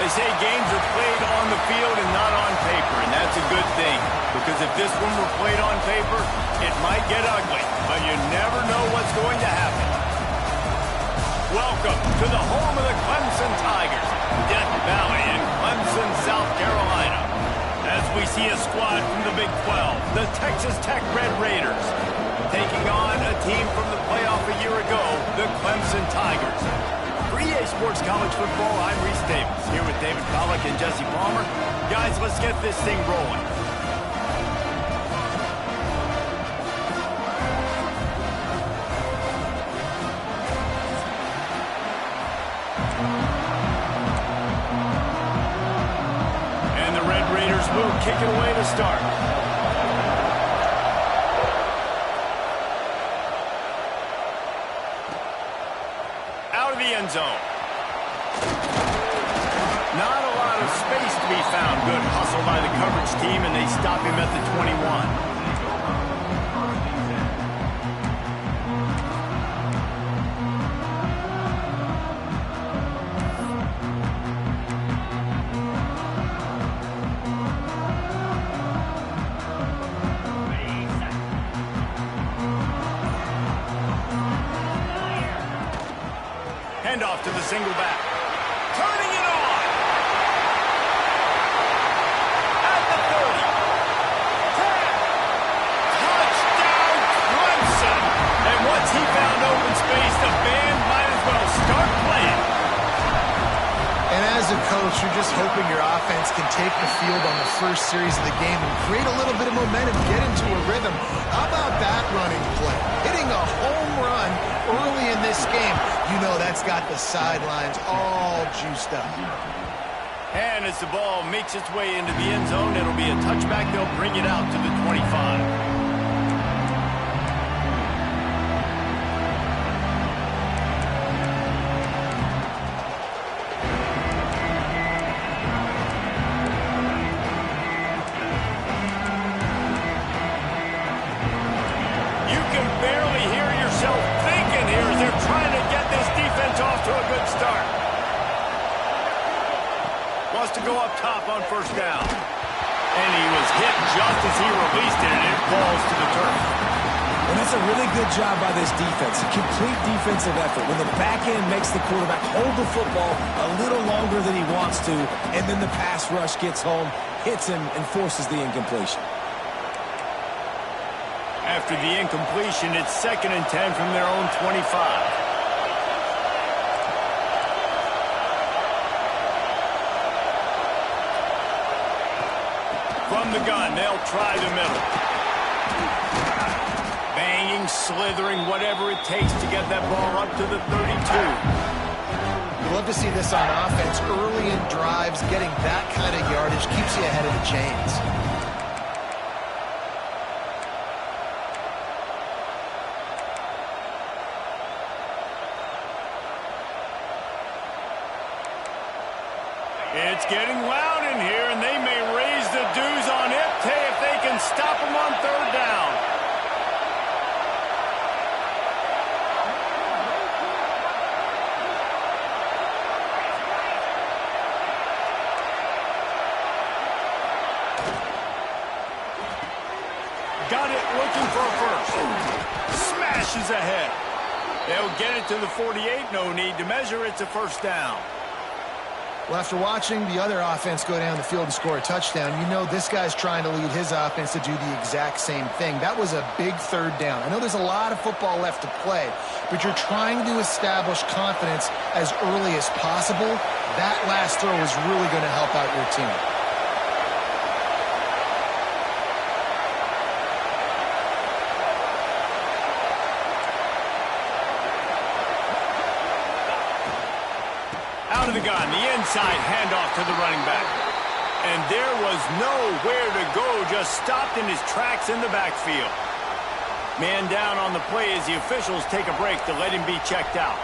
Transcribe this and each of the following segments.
They say games are played on the field and not on paper, and that's a good thing. Because if this one were played on paper, it might get ugly, but you never know what's going to happen. Welcome to the home of the Clemson Tigers, Death Valley in Clemson, South Carolina. As we see a squad from the Big 12, the Texas Tech Red Raiders, taking on a team from the playoff a year ago, the Clemson Tigers. For EA Sports College Football, I'm Reese Davis, here with David Pollack and Jesse Palmer. Guys, let's get this thing rolling. And the Red Raiders move, kick it away to start. Out of the end zone. Not a lot of space to be found. Good hustle by the coverage team, and they stop him at the 21. Handoff to the single back. Turning it on. At the 30. 10. Touchdown Clemson. And once he found open space, the band might as well start playing. And as a coach, you're just hoping your offense can take the field on the first series of the game and create a little bit of momentum, get into a rhythm. How about that running play? Hitting a home run early in this game. You know that's got the sidelines all juiced up. And as the ball makes its way into the end zone, it'll be a touchback. They'll bring it out to the 25. You can barely hear yourself thinking here as they're trying to get this defense off to a good start. Wants to go up top on first down. And he was hit just as he released it, and it falls to the turf. And that's a really good job by this defense. A complete defensive effort. When the back end makes the quarterback hold the football a little longer than he wants to, and then the pass rush gets home, hits him, and forces the incompletion. After the incompletion, it's 2nd and 10 from their own 25. From the gun, they'll try the middle. Banging, slithering, whatever it takes to get that ball up to the 32. You love to see this on offense. Early in drives, getting that kind of yardage keeps you ahead of the chains. It's getting loud in here, and they may raise the dues on it if they can stop them on 3rd down. Got it, looking for a first. Smashes ahead. They'll get it to the 48. No need to measure. It's a first down. Well, after watching the other offense go down the field and score a touchdown, you know this guy's trying to lead his offense to do the exact same thing. That was a big 3rd down. I know there's a lot of football left to play, but you're trying to establish confidence as early as possible. That last throw is really going to help out your team. Out of the gun, the inside handoff to the running back. And there was nowhere to go, just stopped in his tracks in the backfield. Man down on the play as the officials take a break to let him be checked out.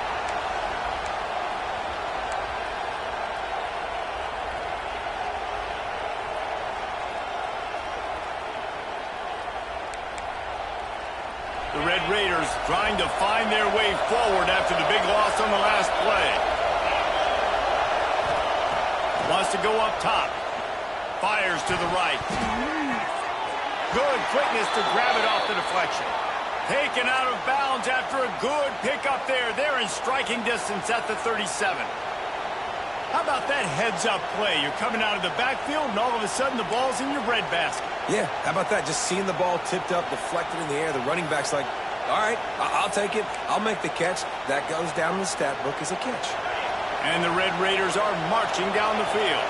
The Red Raiders trying to find their way forward after the big loss on the last play. Wants to go up top. Fires to the right. Good quickness to grab it off the deflection. Taken out of bounds after a good pickup there. They're in striking distance at the 37. How about that heads-up play? You're coming out of the backfield, and all of a sudden the ball's in your breadbasket. Yeah, how about that? Just seeing the ball tipped up, deflected in the air. The running back's like, all right, I'll take it. I'll make the catch. That goes down in the stat book as a catch. And the Red Raiders are marching down the field.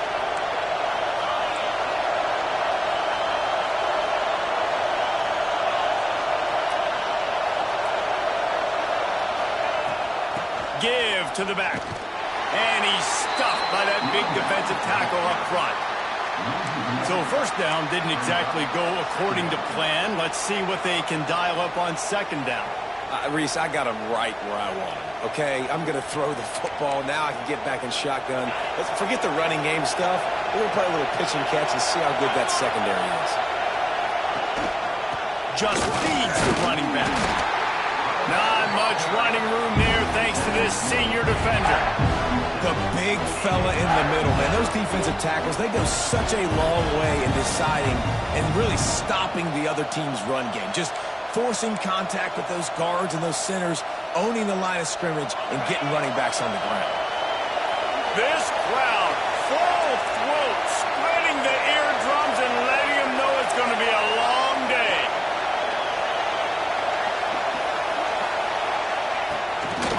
Give to the back. And he's stuffed by that big defensive tackle up front. So first down didn't exactly go according to plan. Let's see what they can dial up on second down. Reese, I got him right where I want him, okay? I'm going to throw the football. Now I can get back in shotgun. Let's forget the running game stuff. We're going to play a little pitch and catch and see how good that secondary is. Just feeds the running back. Not much running room there thanks to this senior defender. The big fella in the middle, man. Those defensive tackles, they go such a long way in deciding and really stopping the other team's run game. Just forcing contact with those guards and those centers, owning the line of scrimmage, and getting running backs on the ground. This crowd, full throat, spreading the eardrums and letting them know it's going to be a long day.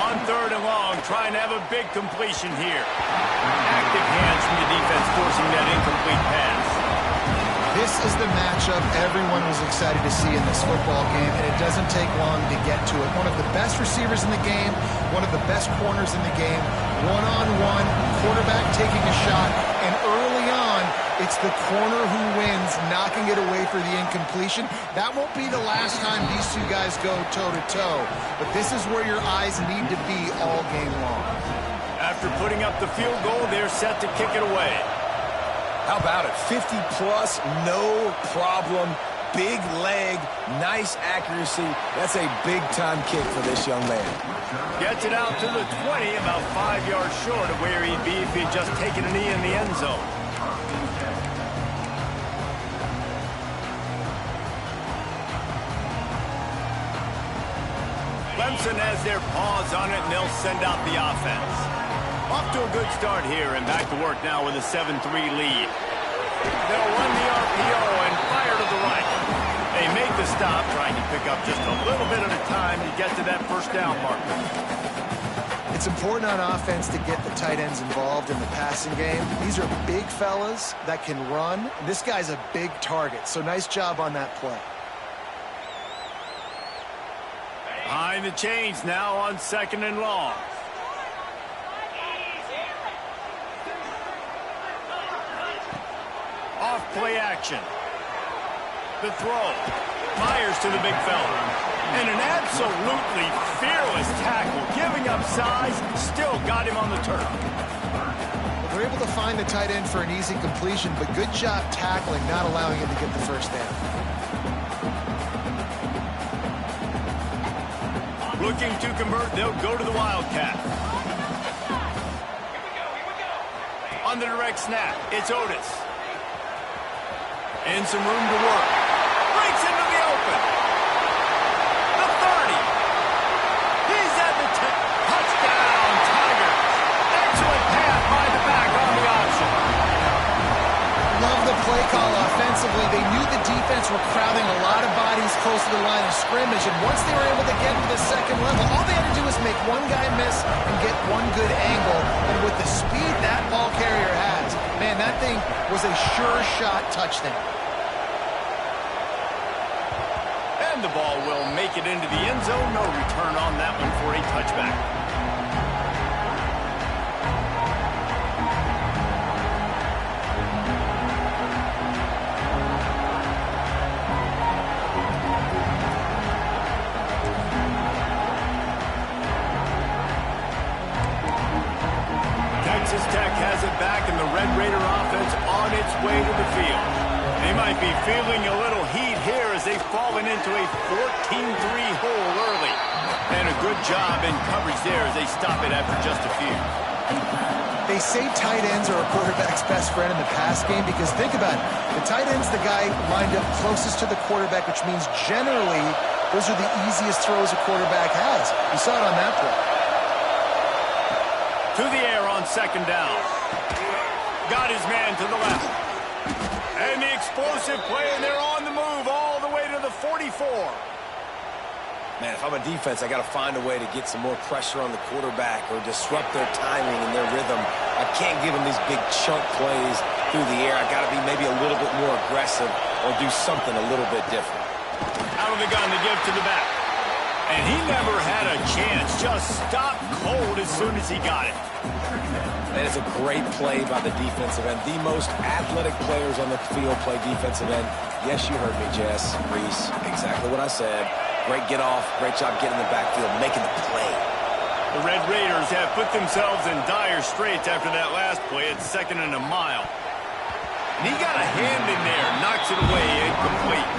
On third and long, trying to have a big completion here. Active hands from the defense forcing that incomplete pass. This is the matchup everyone was excited to see in this football game, and it doesn't take long to get to it. One of the best receivers in the game, one of the best corners in the game, one-on-one, quarterback taking a shot, and early on, it's the corner who wins, knocking it away for the incompletion. That won't be the last time these two guys go toe-to-toe, but this is where your eyes need to be all game long. After putting up the field goal, they're set to kick it away. How about it? 50-plus, no problem. Big leg, nice accuracy. That's a big-time kick for this young man. Gets it out to the 20, about 5 yards short of where he'd be if he'd just taken a knee in the end zone. Clemson has their paws on it, and they'll send out the offense. Off to a good start here, and back to work now with a 7-3 lead. They'll run the RPO and fire to the right. They make the stop, trying to pick up just a little bit at a time to get to that first down marker. It's important on offense to get the tight ends involved in the passing game. These are big fellas that can run. This guy's a big target, so nice job on that play. Behind the chains now on second and long. Off play action. The throw. Fires to the big fella. And an absolutely fearless tackle. Giving up size, still got him on the turf. Well, they're able to find the tight end for an easy completion, but good job tackling, not allowing him to get the first down. Looking to convert, they'll go to the Wildcat. On the direct snap, it's Otis. And some room to work. Breaks into the open. The 30. He's at the 10. Touchdown, Tigers. Excellent pass by the back on the option. Love the play call offensively. They knew the defense were crowding a lot of bodies close to the line of scrimmage, and once they were able to get to the second level, all they had to do was make one guy miss and get one good angle, and with the speed that ball carrier has, man, that thing was a sure shot touchdown. And the ball will make it into the end zone. No return on that one for a touchback. Texas Tech has it back, and the Red Raider offense on its way to the field. They might be feeling a little heat here as they've fallen into a 14-3 hole early. And a good job in coverage there as they stop it after just a few. They say tight ends are a quarterback's best friend in the pass game because think about it. The tight end's the guy lined up closest to the quarterback, which means generally those are the easiest throws a quarterback has. You saw it on that play. To the air on second down. Got his man to the left. And the explosive play, and they're on the move all the way to the 44. Man, if I'm a defense, I got to find a way to get some more pressure on the quarterback or disrupt their timing and their rhythm. I can't give them these big chunk plays through the air. I got to be maybe a little bit more aggressive or do something a little bit different. Out of the gun to give to the back. And he never had a chance. Just stopped cold as soon as he got it. That is a great play by the defensive end. The most athletic players on the field play defensive end. Yes, you heard me, Jess, Reese. Exactly what I said. Great get off. Great job getting in the backfield, making the play. The Red Raiders have put themselves in dire straits after that last play. It's 2nd and a mile. And he got a hand in there. Knocks it away. Incomplete.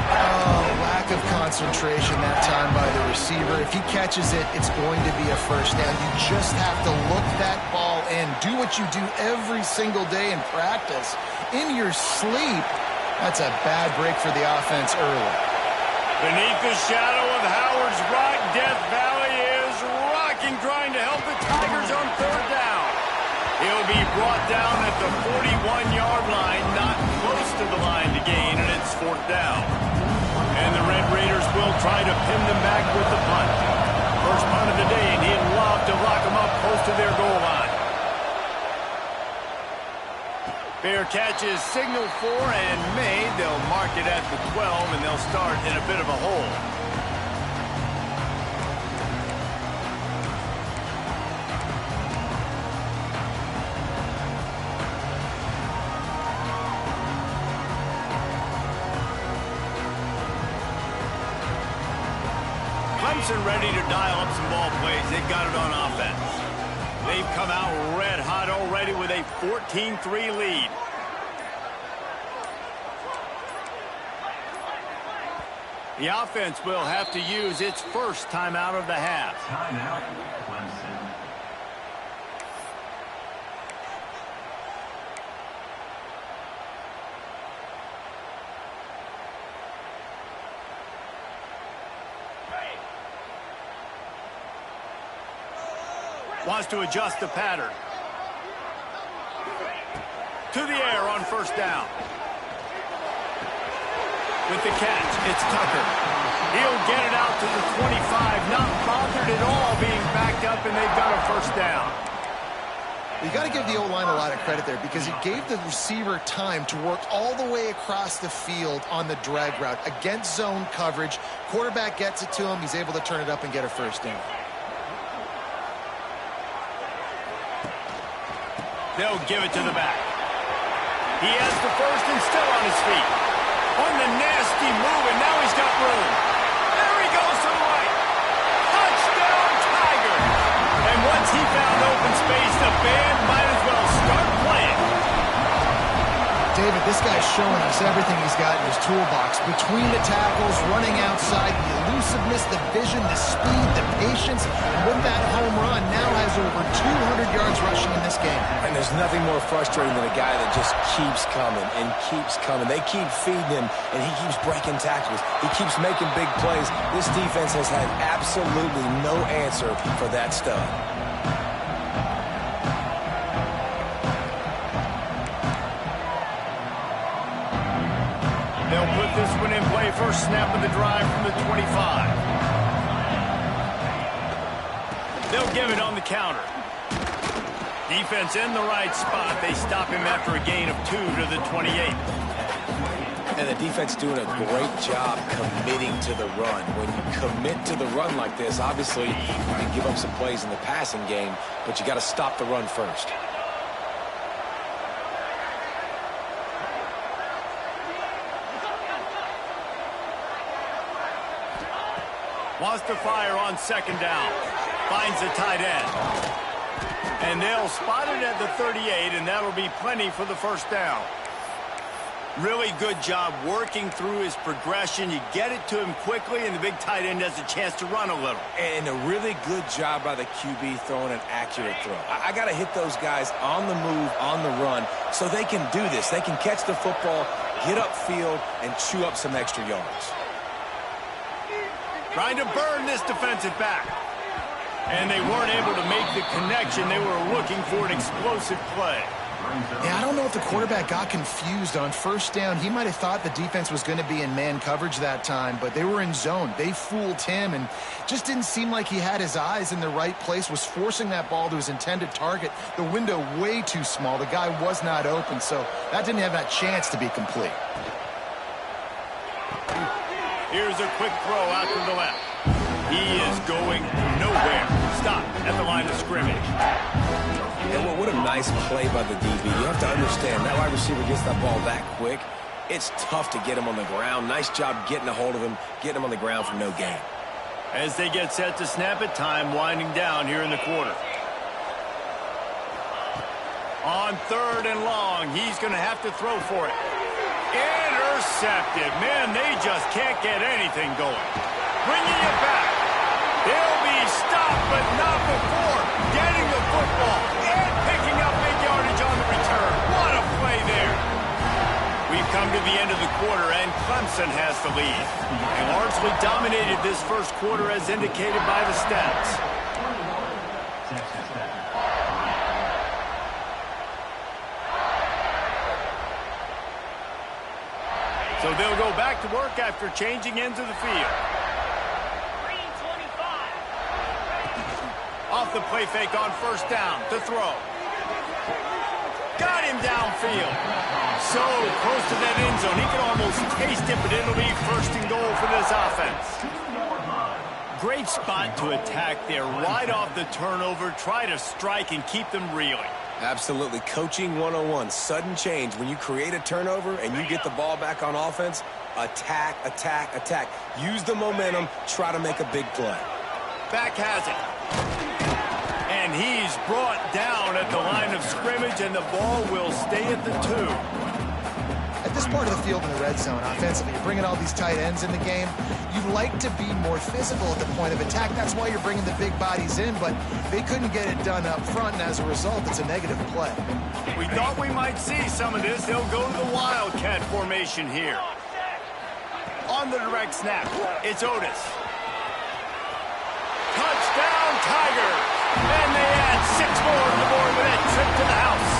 Oh, lack of concentration that time by the receiver. If he catches it, it's going to be a first down. You just have to look that ball in. Do what you do every single day in practice. In your sleep, that's a bad break for the offense early. Beneath the shadow of Howard's Rock, Death Valley is rocking, trying to help the Tigers on 3rd down. He'll be brought down at the 41-yard line, not close to the line to gain, and it's 4th down. And the Red Raiders will try to pin them back with the punt. First punt of the day, and he'd love to lock them up close to their goal line. Fair catch is signaled for and made. They'll mark it at the 12, and they'll start in a bit of a hole. Clemson ready to dial up some ball plays. They've got it on offense. They've come out red hot already with a 14-3 lead. The offense will have to use its first timeout of the half. Timeout, Clemson. Wants to adjust the pattern. To the air on 1st down. With the catch, it's Tucker. He'll get it out to the 25, not bothered at all being backed up, and they've got a 1st down. You got to give the O-line a lot of credit there because it gave the receiver time to work all the way across the field on the drag route against zone coverage. Quarterback gets it to him. He's able to turn it up and get a 1st down. They'll give it to the back. He has the 1st and still on his feet. On the nasty move, and now he's got room. There he goes to the right. Touchdown, Tiger. And once he found open space, the band might as well start playing. David, this guy's showing us everything he's got in his toolbox. Between the tackles, running outside, the elusiveness, the vision, the speed, the patience. And with that home run, now has over 200 yards rushing in this game. And there's nothing more frustrating than a guy that just keeps coming and keeps coming. They keep feeding him, and he keeps breaking tackles. He keeps making big plays. This defense has had absolutely no answer for that stud. They'll put this one in play. First snap of the drive from the 25. They'll give it on the counter. Defense in the right spot. They stop him after a gain of 2 to the 28. And the defense doing a great job committing to the run. When you commit to the run like this, obviously you can give up some plays in the passing game, but you got to stop the run first. Wants to fire on 2nd down. Finds the tight end. And they'll spot it at the 38, and that'll be plenty for the 1st down. Really good job working through his progression. You get it to him quickly, and the big tight end has a chance to run a little. And a really good job by the QB throwing an accurate throw. I got to hit those guys on the move, on the run, so they can do this. They can catch the football, get upfield, and chew up some extra yards. Trying to burn this defensive back. And they weren't able to make the connection. They were looking for an explosive play. Yeah, I don't know if the quarterback got confused on first down. He might have thought the defense was going to be in man coverage that time, but they were in zone. They fooled him and just didn't seem like he had his eyes in the right place, was forcing that ball to his intended target. The window way too small. The guy was not open, so that didn't have that chance to be complete. Here's a quick throw out to the left. He is going nowhere. Stop at the line of scrimmage. And what a nice play by the DB. You have to understand, that wide receiver gets that ball that quick. It's tough to get him on the ground. Nice job getting a hold of him, getting him on the ground for no gain. As they get set to snap it, time winding down here in the quarter. On 3rd and long, he's going to have to throw for it. Intercepted. Man, they just can't get anything going. Bringing it back. They'll be stopped, but not before getting the football and picking up big yardage on the return. What a play there. We've come to the end of the quarter, and Clemson has the lead. They largely dominated this first quarter as indicated by the stats. So they'll go back to work after changing ends of the field. Off the play fake on first down to throw. Got him downfield. So close to that end zone. He can almost taste it, but it'll be 1st and goal for this offense. Great spot to attack there. Right off the turnover. Try to strike and keep them reeling. Absolutely. Coaching 101. Sudden change. When you create a turnover and you get the ball back on offense, attack, attack, attack. Use the momentum. Try to make a big play. Back has it. And he's brought down at the line of scrimmage, and the ball will stay at the 2. At this part of the field in the red zone, offensively, you're bringing all these tight ends in the game. You'd like to be more physical at the point of attack. That's why you're bringing the big bodies in, but they couldn't get it done up front, and as a result, it's a negative play. We thought we might see some of this. They'll go to the Wildcat formation here. On the direct snap, it's Otis. Touchdown, Tigers! And they add 6 more to the board with that trip to the house.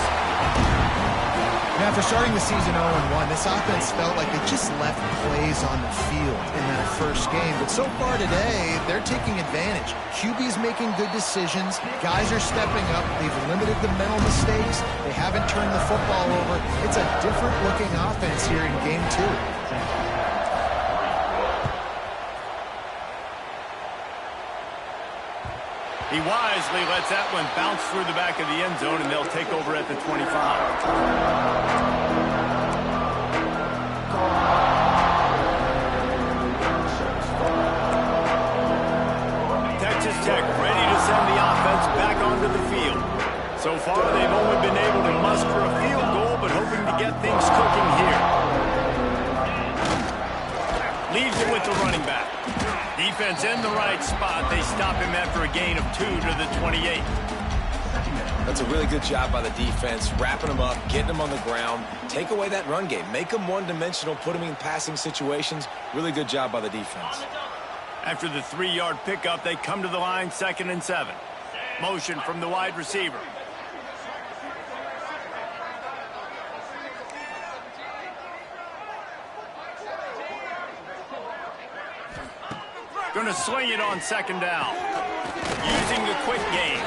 Now, after starting the season 0-1, this offense felt like they just left plays on the field in that first game. But so far today, they're taking advantage. QB's making good decisions. Guys are stepping up. They've limited the mental mistakes. They haven't turned the football over. It's a different-looking offense here in Game 2. He wisely lets that one bounce through the back of the end zone, and they'll take over at the 25. Texas Tech ready to send the offense back onto the field. So far, they've only been able to muster a field goal, but hoping to get things cooking here. Leaves it with the running back. Defense in the right spot. They stop him after a gain of 2 to the 28. That's a really good job by the defense, wrapping him up, getting him on the ground. Take away that run game. Make him one-dimensional, put him in passing situations. Really good job by the defense. After the 3-yard pickup, they come to the line, 2nd and 7. Motion from the wide receiver. Going to sling it on 2nd down. Using the quick game.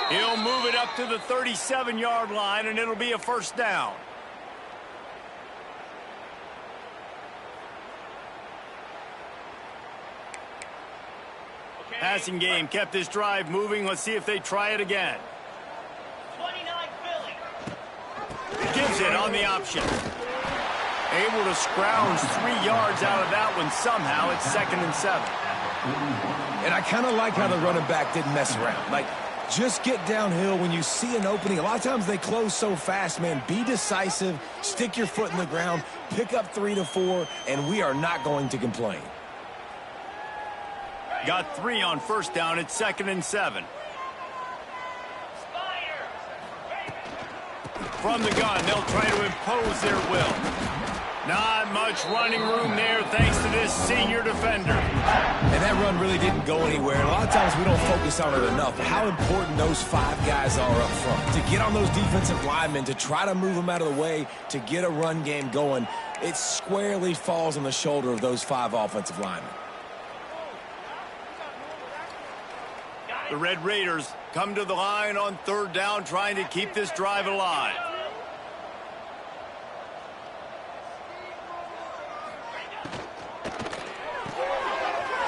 He'll move it up to the 37-yard line, and it'll be a 1st down. Passing game kept this drive moving. Let's see if they try it again. 29 Philly. Gives it on the option. Able to scrounge 3 yards out of that one somehow. It's 2nd and 7. And I kind of like how the running back didn't mess around. Like, Just get downhill when you see an opening. A lot of times they close so fast, man. Be decisive, stick your foot in the ground, pick up 3 to 4, and we are not going to complain. Got 3 on first down. It's 2nd and 7. From the gun, they'll try to impose their will. Not much running room there thanks to this senior defender. And that run really didn't go anywhere. A lot of times we don't focus on it enough. How important those 5 guys are up front. To get on those defensive linemen, to try to move them out of the way, to get a run game going, it squarely falls on the shoulder of those 5 offensive linemen. The Red Raiders come to the line on 3rd down, trying to keep this drive alive.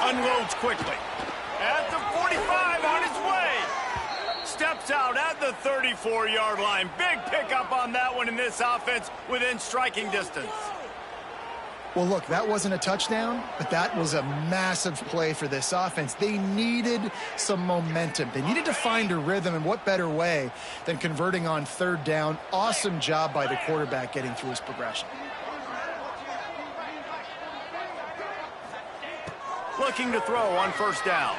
Unloads quickly. At the 45, on his way. Steps out at the 34-yard line. Big pickup on that one in this offense within striking distance. Well, look, that wasn't a touchdown, but that was a massive play for this offense. They needed some momentum. They needed to find a rhythm, and what better way than converting on 3rd down. Awesome job by the quarterback getting through his progression. Looking to throw on 1st down.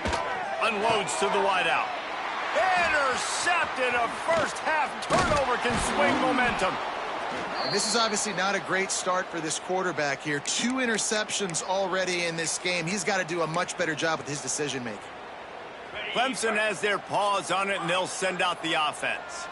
Unloads to the wideout. Intercepted. A first-half turnover can swing momentum. And this is obviously not a great start for this quarterback here. 2 interceptions already in this game. He's got to do a much better job with his decision-making. Clemson has their paws on it, and they'll send out the offense.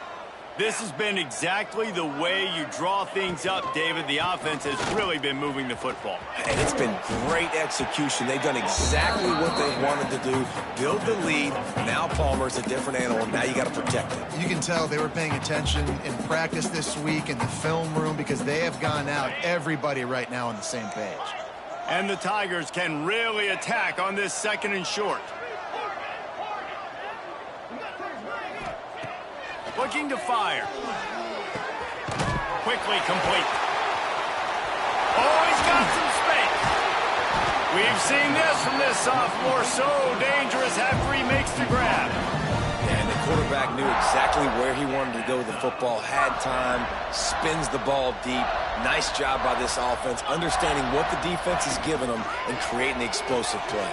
This has been exactly the way you draw things up, David. The offense has really been moving the football. And it's been great execution. They've done exactly what they wanted to do. Build the lead. Now Palmer's a different animal. Now you got to protect him. You can tell they were paying attention in practice this week in the film room because they have gone out, everybody right now on the same page. And the Tigers can really attack on this 2nd and short. Looking to fire. Quickly complete. Oh, he's got some space. We've seen this from this sophomore. So dangerous after he makes the grab. And the quarterback knew exactly where he wanted to go with the football, had time, spins the ball deep. Nice job by this offense, understanding what the defense is giving them and creating the explosive play.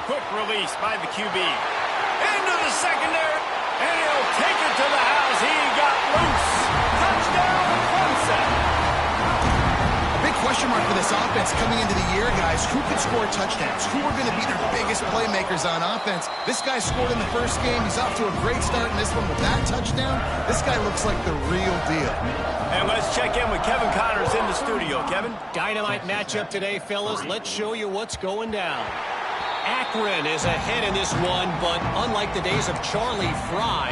Quick release by the QB. Into the secondary. And he'll take it to the house. He got loose. Touchdown, Clemson. A big question mark for this offense coming into the year, guys. Who could score touchdowns? Who are going to be their biggest playmakers on offense? This guy scored in the first game. He's off to a great start in this one with that touchdown. This guy looks like the real deal. And let's check in with Kevin Connors in the studio. Kevin? Dynamite matchup today, fellas. Let's show you what's going down. Akron is ahead in this one, but unlike the days of Charlie Fry,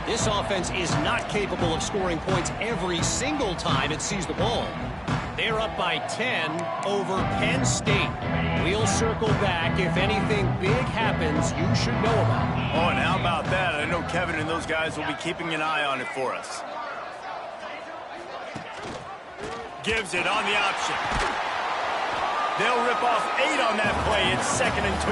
this offense is not capable of scoring points every single time it sees the ball. They're up by 10 over Penn State. We'll circle back if anything big happens you should know about. Oh, and how about that? I know Kevin and those guys will be keeping an eye on it for us. Gives it on the option. They'll rip off 8 on that play. It's 2nd and 2.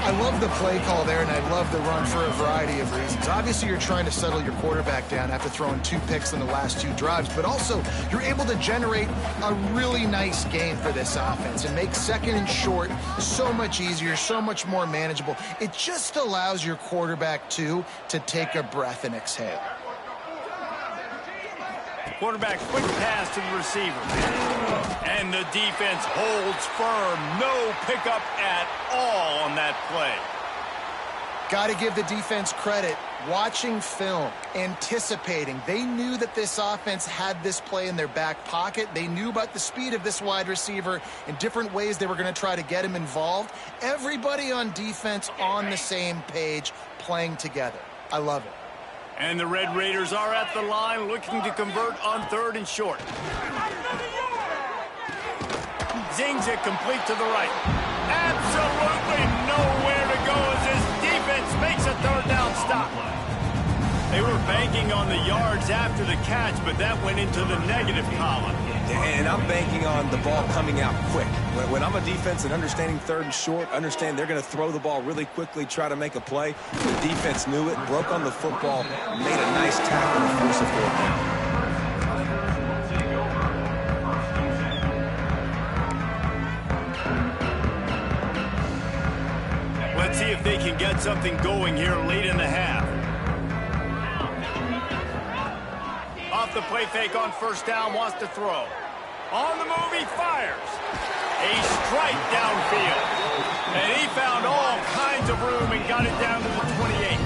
I love the play call there, and I love the run for a variety of reasons. Obviously, you're trying to settle your quarterback down after throwing 2 picks in the last 2 drives, but also you're able to generate a really nice game for this offense and make 2nd and short so much easier, so much more manageable. It just allows your quarterback, too, to take a breath and exhale. Quarterback quick pass to the receiver. And the defense holds firm. No pickup at all on that play. Got to give the defense credit. Watching film, anticipating. They knew that this offense had this play in their back pocket. They knew about the speed of this wide receiver and different ways they were going to try to get him involved. Everybody on defense on the same page, playing together. I love it. And the Red Raiders are at the line looking to convert on 3rd and short. Zings it complete to the right. Absolutely nowhere to go as this defense makes a 3rd down stop. They were banking on the yards after the catch, but that went into the negative column. And I'm banking on the ball coming out quick. When I'm a defense and understanding third and short, understand they're going to throw the ball really quickly, try to make a play. The defense knew it, broke on the football, made a nice tackle to force a fourth down. Let's see if they can get something going here late in the half. Off the play fake on first down, wants to throw. On the move, he fires. A strike downfield. And he found all kinds of room and got it down to the 28.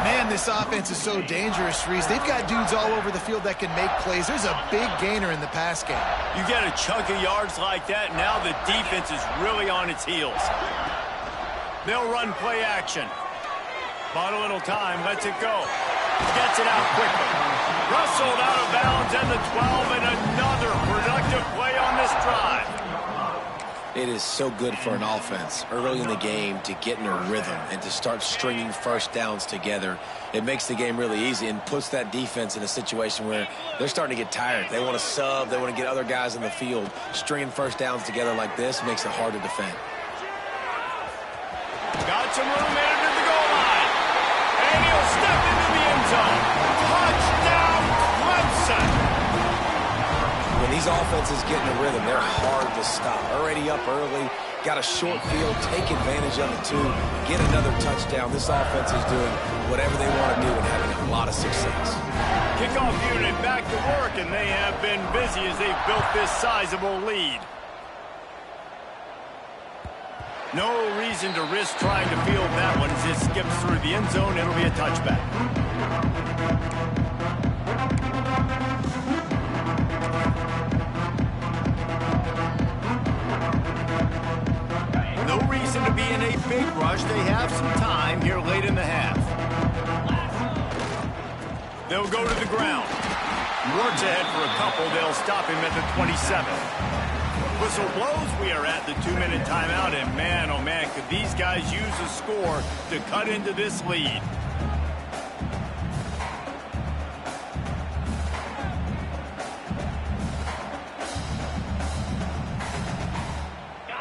Man, this offense is so dangerous, Reese. They've got dudes all over the field that can make plays. There's a big gainer in the pass game. You get a chunk of yards like that, now the defense is really on its heels. They'll run play action. Bought a little time, lets it go. Gets it out quickly. Rustled out of bounds at the 12, and another productive play on this drive. It is so good for an offense early in the game to get in a rhythm and to start stringing first downs together. It makes the game really easy and puts that defense in a situation where they're starting to get tired. They want to sub. They want to get other guys in the field. Stringing first downs together like this makes it hard to defend. Got some room into the goal line. And he'll step into the end zone. Touchdown, Clemson. When these offenses get in a rhythm, they're hard to stop. Already up early, got a short field, take advantage of it too, get another touchdown. This offense is doing whatever they want to do and having a lot of success. Kickoff unit back to work, and they have been busy as they've built this sizable lead. No reason to risk trying to field that one as it skips through the end zone. It'll be a touchback. No reason to be in a big rush. They have some time here late in the half. They'll go to the ground. Works ahead for a couple. They'll stop him at the 27. Whistle blows. We are at the 2-minute timeout, and man, oh man, could these guys use a score to cut into this lead.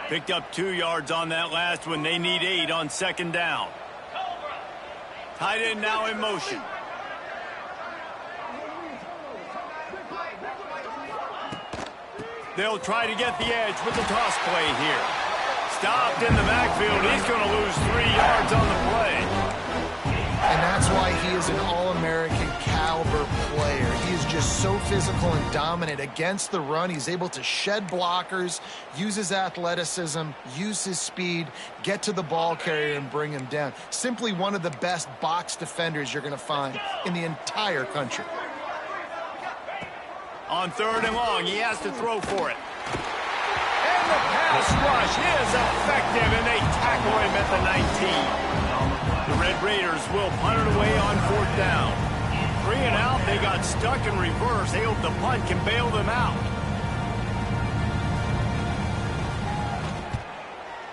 Picked up 2 yards on that last one. They need 8 on second down. Tight end now in motion. They'll try to get the edge with the toss play here. Stopped in the backfield. He's going to lose 3 yards on the play. And that's why he is an All-American caliber player. He is just so physical and dominant against the run. He's able to shed blockers, use his athleticism, use his speed, get to the ball carrier and bring him down. Simply one of the best box defenders you're going to find in the entire country. On third and long, he has to throw for it. And the pass rush is effective, and they tackle him at the 19. The Red Raiders will punt it away on fourth down. 3 and out, they got stuck in reverse. They hope the punt can bail them out.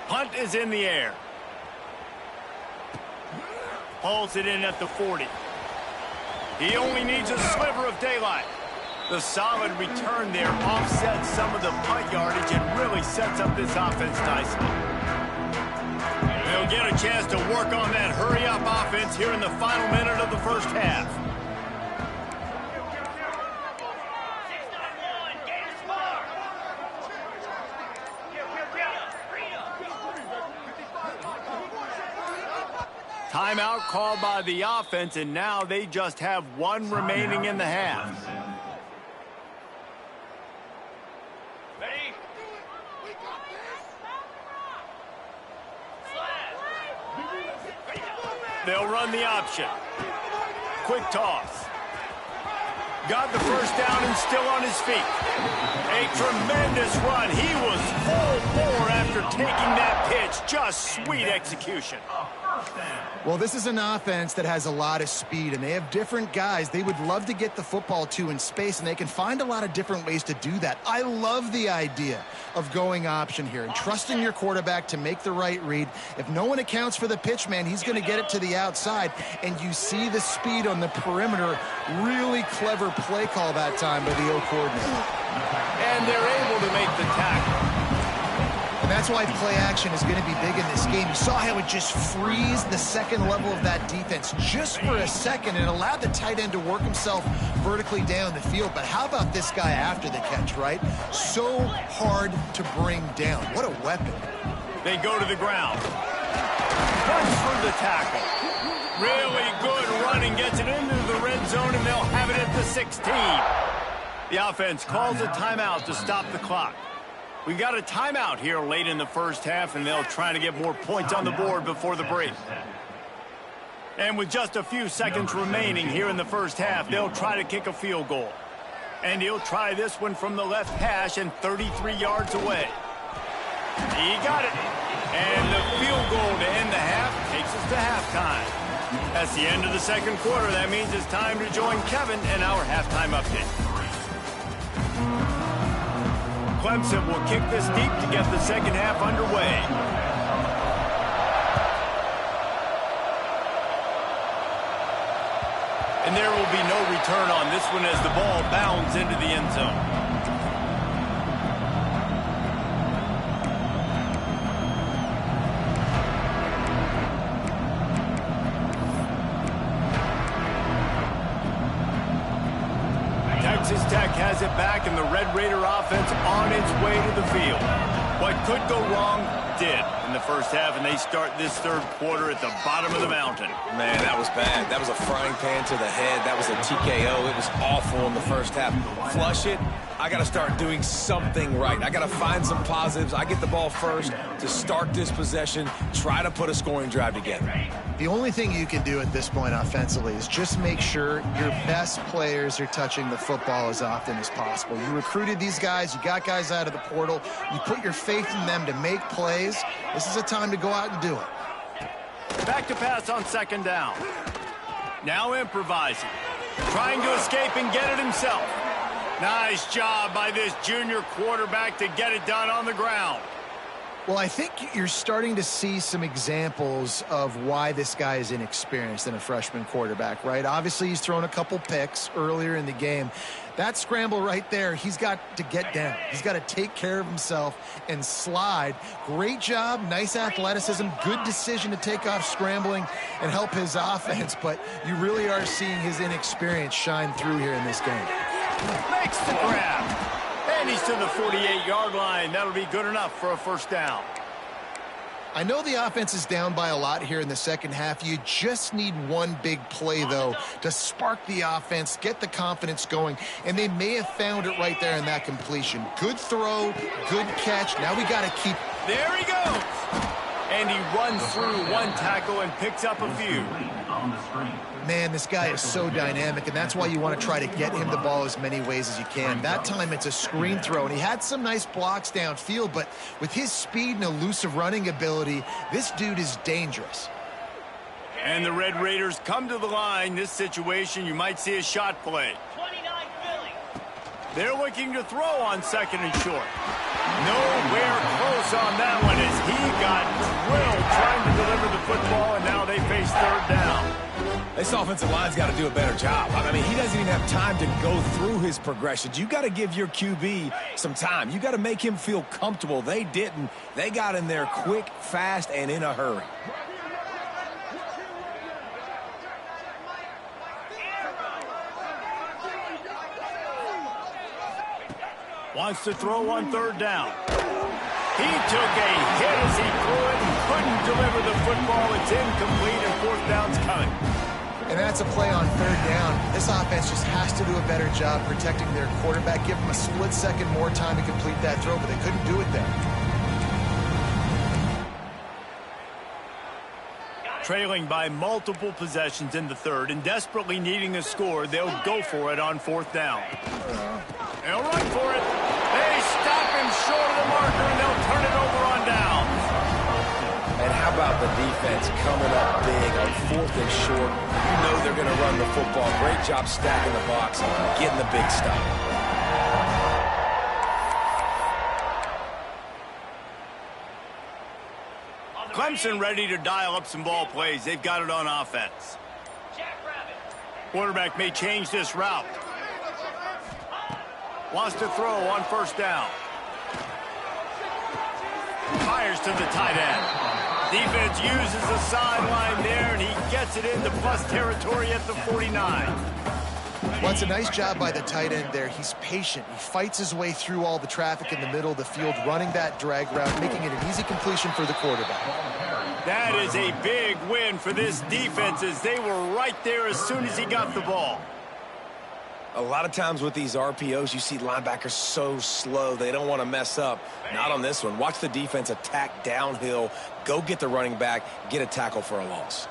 Punt is in the air. Hauls it in at the 40. He only needs a sliver of daylight. The solid return there offsets some of the punt yardage and really sets up this offense nicely. They'll get a chance to work on that hurry-up offense here in the final minute of the first half. Timeout called by the offense, and now they just have 1 remaining in the half. They'll run the option. Quick toss. Got the first down and still on his feet. A tremendous run. He was full bore after taking that pitch. Just sweet execution. Well, this is an offense that has a lot of speed, and they have different guys they would love to get the football to in space, and they can find a lot of different ways to do that. I love the idea of going option here and trusting your quarterback to make the right read. If no one accounts for the pitch, man, he's going to get it to the outside, and you see the speed on the perimeter. Really clever play call that time by the O coordinator. And they're able to make the tackle. That's why play action is going to be big in this game. You saw how it just frees the second level of that defense just for a second and allowed the tight end to work himself vertically down the field. But how about this guy after the catch, right? So hard to bring down. What a weapon. They go to the ground. Runs through the tackle. Really good running, gets it into the red zone, and they'll have it at the 16. The offense calls a timeout to stop the clock. We've got a timeout here late in the first half, and they'll try to get more points on the board before the break. And with just a few seconds remaining here in the first half, they'll try to kick a field goal. And he'll try this one from the left hash and 33 yards away. He got it. And the field goal to end the half takes us to halftime. That's the end of the second quarter. That means it's time to join Kevin in our halftime update. Clemson will kick this deep to get the second half underway. And there will be no return on this one as the ball bounds into the end zone. Texas Tech has it back, and the Red Raider offense on its way to the field. What could go wrong did in the first half, and they start this third quarter at the bottom of the mountain. Man, that was bad. That was a frying pan to the head. That was a TKO. It was awful in the first half. Flush it. I got to start doing something right. I got to find some positives. I get the ball first to start this possession, try to put a scoring drive together. The only thing you can do at this point offensively is just make sure your best players are touching the football as often as possible. You recruited these guys. You got guys out of the portal. You put your faith in them to make plays. This is a time to go out and do it. Back to pass on second down. Now improvising. Trying to escape and get it himself. Nice job by this junior quarterback to get it done on the ground. Well, I think you're starting to see some examples of why this guy is inexperienced in a freshman quarterback, right? Obviously, he's thrown a couple picks earlier in the game. That scramble right there, he's got to get down. He's got to take care of himself and slide. Great job, nice athleticism, good decision to take off scrambling and help his offense, but you really are seeing his inexperience shine through here in this game. Makes the grab. And he's to the 48-yard line. That'll be good enough for a first down. I know the offense is down by a lot here in the second half. You just need one big play, though, to spark the offense, get the confidence going, and they may have found it right there in that completion. Good throw, good catch. Now we got to keep... There he goes. And he runs through one tackle and picks up a few. Man, this guy is so dynamic, and that's why you want to try to get him the ball as many ways as you can. That time it's a screen throw, and he had some nice blocks downfield, but with his speed and elusive running ability, this dude is dangerous. And the Red Raiders come to the line. This situation, you might see a shot play. 29 Philly. They're looking to throw on second and short. Nowhere close on that one as he got drilled trying to deliver the football, and now they face third down. This offensive line's got to do a better job. I mean, he doesn't even have time to go through his progressions. You got to give your QB some time. You got to make him feel comfortable. They didn't. They got in there quick, fast, and in a hurry. Wants to throw on third down. He took a hit as he threw it and couldn't deliver the football. It's incomplete, and fourth down's coming. And that's a play on third down. This offense just has to do a better job protecting their quarterback. Give them a split second more time to complete that throw, but they couldn't do it there. Trailing by multiple possessions in the third and desperately needing a score, they'll go for it on fourth down. They'll run for it. They stop him short of the marker, and they'll turn it over on downs. And how about the defense coming up big on fourth and short? You know they're going to run the football. Great job stacking the box, getting the big stop. Clemson ready to dial up some ball plays. They've got it on offense. Quarterback may change this route. Wants to throw on first down. Fires to the tight end. Defense uses the sideline there, and he gets it into plus territory at the 49. Well, it's a nice job by the tight end there. He's patient. He fights his way through all the traffic in the middle of the field, running that drag route, making it an easy completion for the quarterback. That is a big win for this defense, as they were right there as soon as he got the ball. A lot of times with these RPOs, you see linebackers so slow, they don't want to mess up. Not on this one. Watch the defense attack downhill, go get the running back, get a tackle for a loss.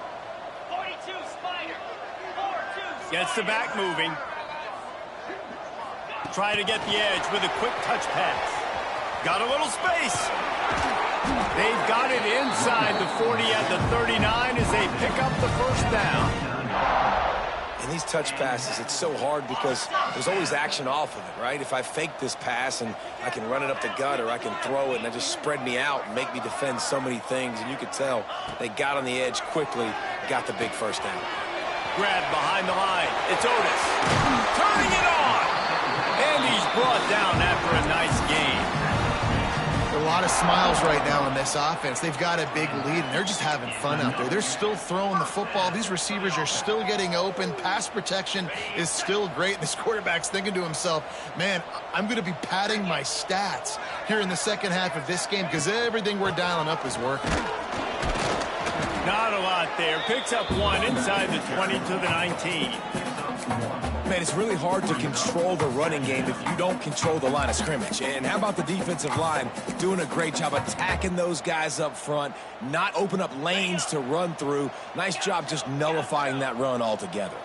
42 Spider. 4-2 Gets the back moving. Try to get the edge with a quick touch pass. Got a little space. They've got it inside the 40 at the 39 as they pick up the first down. And these touch passes, it's so hard because there's always action off of it, right? If I fake this pass and I can run it up the gut or I can throw it and I just spread me out and make me defend so many things. And you could tell they got on the edge quickly, got the big first down. Grab behind the line. It's Otis. Turning it on. And he's brought down after a nice game. A lot of smiles right now on this offense. They've got a big lead, and they're just having fun out there. They're still throwing the football. These receivers are still getting open. Pass protection is still great. This quarterback's thinking to himself, man, I'm going to be padding my stats here in the second half of this game because everything we're dialing up is working. Not a lot there. Picks up one inside the 20 to the 19. Man, it's really hard to control the running game if you don't control the line of scrimmage. And how about the defensive line doing a great job attacking those guys up front, not open up lanes to run through. Nice job just nullifying that run altogether.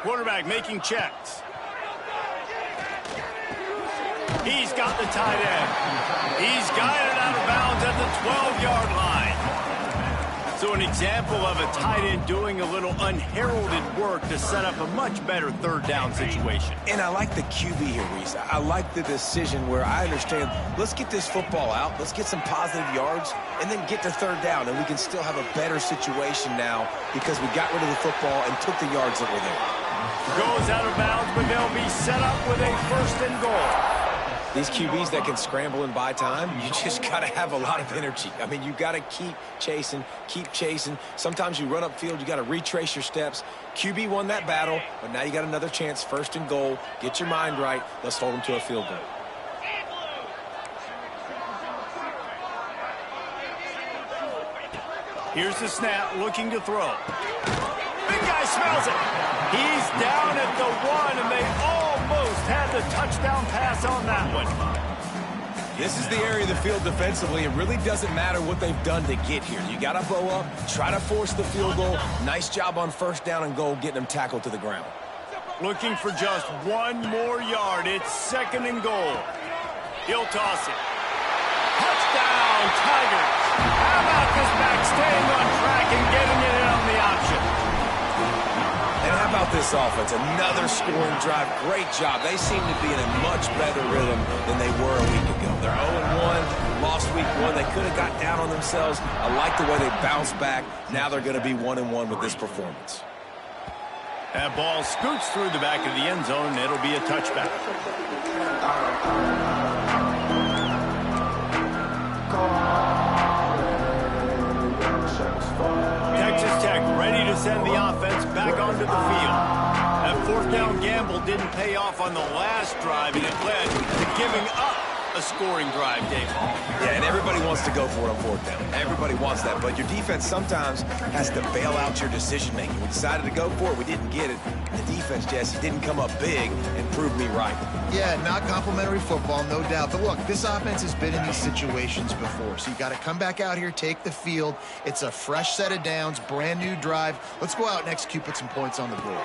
Quarterback making checks. He's got the tight end. He's got it out of bounds at the 12-yard line. So an example of a tight end doing a little unheralded work to set up a much better third down situation. And I like the QB here, Reese. I like the decision where I understand, let's get this football out, let's get some positive yards, and then get to third down, and we can still have a better situation now because we got rid of the football and took the yards that were there. Goes out of bounds, but they'll be set up with a first and goal. These QBs that can scramble and buy time, you just got to have a lot of energy. I mean, you got to keep chasing, keep chasing. Sometimes you run upfield, you got to retrace your steps. QB won that battle, but now you got another chance, first and goal. Get your mind right. Let's hold them to a field goal. Here's the snap, looking to throw. Big guy smells it. He's down at the 1, and they almost had the touchdown pass on that one. This is the area of the field defensively. It really doesn't matter what they've done to get here. You got to bow up, try to force the field goal. Nice job on first down and goal, getting them tackled to the ground. Looking for just one more yard. It's second and goal. He'll toss it. Touchdown, Tigers. How about this back staying on track and getting it in on the option? And how about this offense? Another scoring drive. Great job. They seem to be in a much better rhythm than they were a week ago. They're 0-1, lost week 1. They could have got down on themselves. I like the way they bounced back. Now they're going to be 1-1 with this performance. That ball scoots through the back of the end zone, and it'll be a touchback. Texas Tech ready to send the offense back onto the field. That fourth down gamble didn't pay off on the last drive, and it led to giving up a scoring drive, David. Yeah, and everybody wants to go for it on fourth down. Everybody wants that, but your defense sometimes has to bail out your decision-making. We decided to go for it. We didn't get it. The defense, Jesse, didn't come up big and prove me right. Yeah, not complimentary football, no doubt. But look, this offense has been in these situations before, so you got to come back out here, take the field. It's a fresh set of downs, brand new drive. Let's go out and execute, put some points on the board.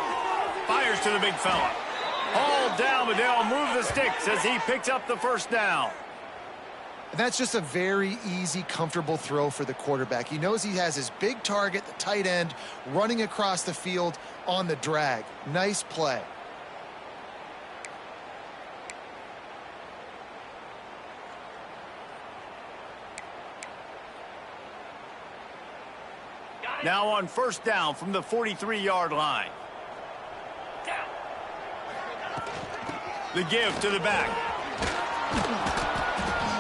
Fires to the big fella. Hauled down, but they'll move the sticks as he picks up the first down. That's just a very easy, comfortable throw for the quarterback. He knows he has his big target, the tight end, running across the field on the drag. Nice play. Now on first down from the 43-yard line. The give to the back.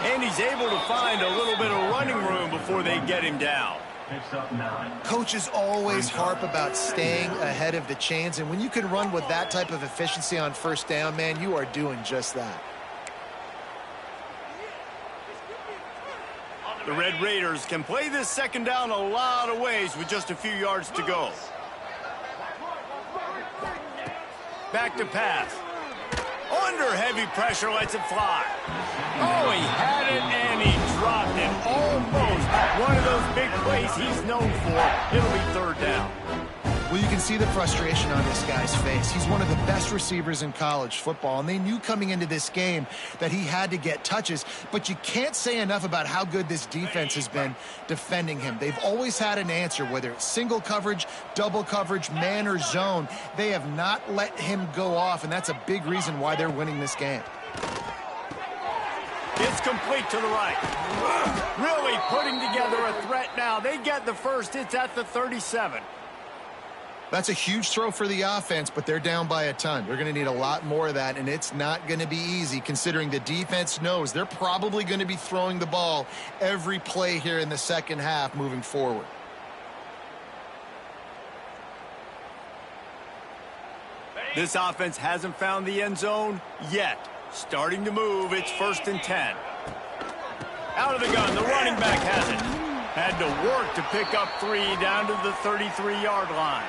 And he's able to find a little bit of running room before they get him down. Picks up 9. Coaches always harp about staying ahead of the chains, and when you can run with that type of efficiency on first down, man, you are doing just that. The Red Raiders can play this second down a lot of ways with just a few yards to go. Back to pass. Under heavy pressure, lets it fly. Oh, he had it and he dropped it. Almost one of those big plays he's known for. It'll be third down. Well, you can see the frustration on this guy's face. He's one of the best receivers in college football, and they knew coming into this game that he had to get touches, but you can't say enough about how good this defense has been defending him. They've always had an answer, whether it's single coverage, double coverage, man or zone. They have not let him go off, and that's a big reason why they're winning this game. It's complete to the right. Really putting together a threat now. They get the first. It's at the 37. That's a huge throw for the offense, but they're down by a ton. They're going to need a lot more of that, and it's not going to be easy considering the defense knows they're probably going to be throwing the ball every play here in the second half moving forward. This offense hasn't found the end zone yet. Starting to move. It's 1st and 10. Out of the gun. The running back has it. Had to work to pick up 3 down to the 33-yard line.